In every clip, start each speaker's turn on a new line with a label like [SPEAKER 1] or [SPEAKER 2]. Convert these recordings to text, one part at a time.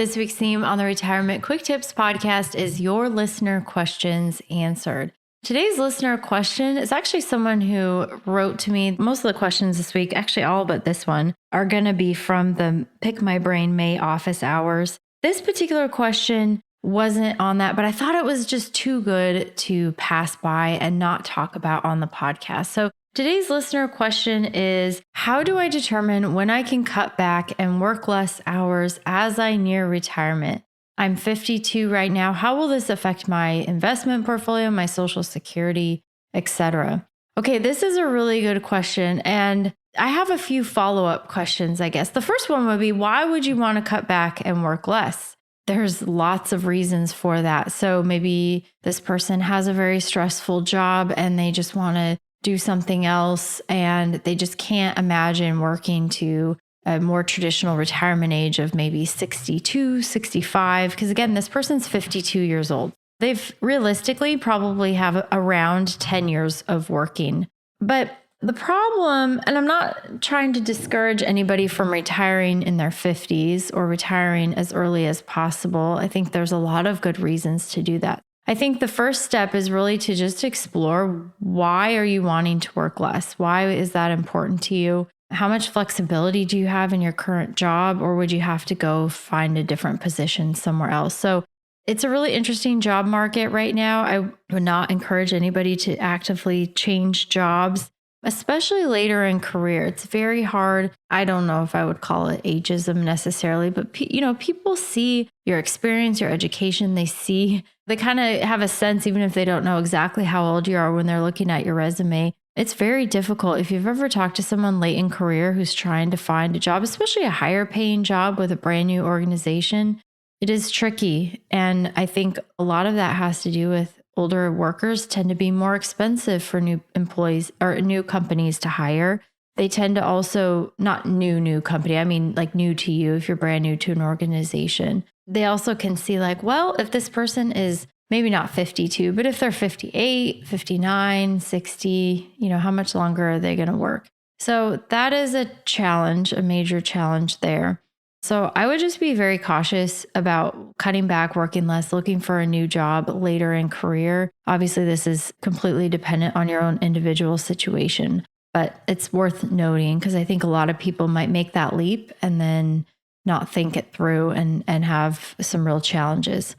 [SPEAKER 1] This week's theme on the Retirement Quick Tips podcast is your listener questions answered. Today's listener question is actually someone who wrote to me. Most of the questions this week, actually all but this one, are going to be from the Pick My Brain May office hours. This particular question wasn't on that, but I thought it was just too good to pass by and not talk about on the podcast. So today's listener question is, how do I determine when I can cut back and work less hours as I near retirement? I'm 52 right now. How will this affect my investment portfolio, my Social Security, etc.? Okay, this is a really good question. And I have a few follow-up questions, I guess. The first one would be, why would you want to cut back and work less? There's lots of reasons for that. So maybe this person has a very stressful job and they just want to do something else and they just can't imagine working to a more traditional retirement age of maybe 62, 65. Because again, this person's 52 years old. They've realistically probably have around 10 years of working. But the problem, and I'm not trying to discourage anybody from retiring in their 50s or retiring as early as possible. I think there's a lot of good reasons to do that. I think the first step is really to just explore, why are you wanting to work less? Why is that important to you? How much flexibility do you have in your current job, or would you have to go find a different position somewhere else? So it's a really interesting job market right now. I would not encourage anybody to actively change jobs, especially later in career. It's very hard. I don't know if I would call it ageism necessarily, but people see your experience, your education. They kind of have a sense, even if they don't know exactly how old you are when they're looking at your resume. It's very difficult. If you've ever talked to someone late in career who's trying to find a job, especially a higher paying job with a brand new organization, it is tricky. And I think a lot of that has to do with older workers tend to be more expensive for new employees or new companies to hire. They tend to also, not new company, I mean like new to you if you're brand new to an organization. They also can see like, well, if this person is maybe not 52, but if they're 58, 59, 60, how much longer are they going to work? So that is a challenge, a major challenge there. So I would just be very cautious about cutting back, working less, looking for a new job later in career. Obviously, this is completely dependent on your own individual situation, but it's worth noting because I think a lot of people might make that leap and then not think it through and have some real challenges.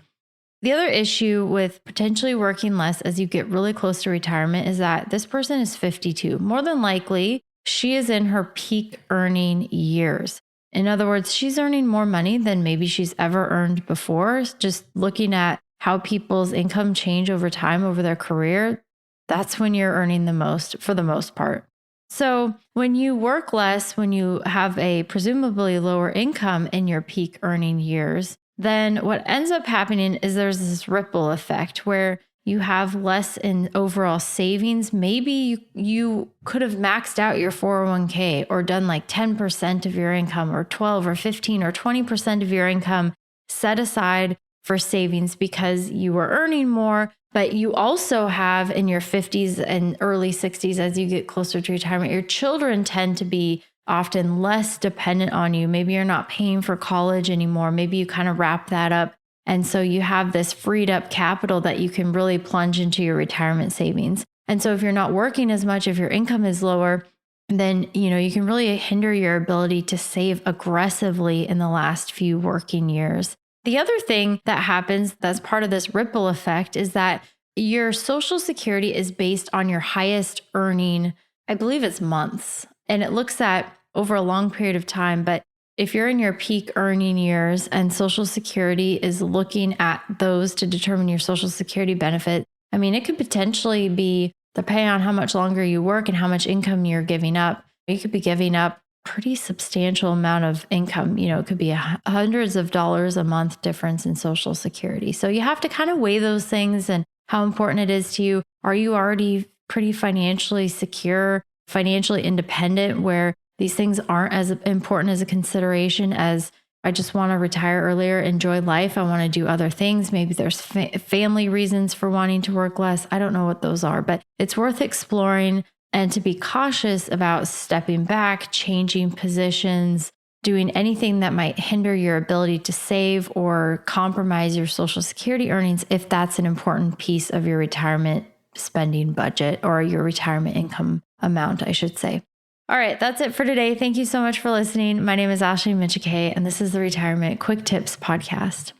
[SPEAKER 1] The other issue with potentially working less as you get really close to retirement is that this person is 52. More than likely, she is in her peak earning years. In other words, she's earning more money than maybe she's ever earned before. Just looking at how people's income change over time, over their career, that's when you're earning the most for the most part. So when you work less, when you have a presumably lower income in your peak earning years, then what ends up happening is there's this ripple effect where you have less in overall savings. Maybe you could have maxed out your 401k or done like 10% of your income or 12 or 15 or 20% of your income set aside for savings because you were earning more. But you also have in your 50s and early 60s, as you get closer to retirement, your children tend to be often less dependent on you. Maybe you're not paying for college anymore. Maybe you kind of wrap that up. And so you have this freed up capital that you can really plunge into your retirement savings. And so if you're not working as much, if your income is lower, then you can really hinder your ability to save aggressively in the last few working years. The other thing that happens that's part of this ripple effect is that your Social Security is based on your highest earning, I believe it's months, and it looks at over a long period of time. But if you're in your peak earning years and Social Security is looking at those to determine your Social Security benefit, I mean, it could potentially be, depending on how much longer you work and how much income you're giving up, you could be giving up pretty substantial amount of income. It could be hundreds of dollars a month difference in Social Security. So you have to kind of weigh those things and how important it is to you. Are you already pretty financially secure, financially independent, where these things aren't as important as a consideration as I just want to retire earlier, enjoy life. I want to do other things. Maybe there's family reasons for wanting to work less. I don't know what those are, but it's worth exploring and to be cautious about stepping back, changing positions, doing anything that might hinder your ability to save or compromise your Social Security earnings if that's an important piece of your retirement spending budget or your retirement income amount, I should say. All right, that's it for today. Thank you so much for listening. My name is Ashley Michike, and this is the Retirement Quick Tips Podcast.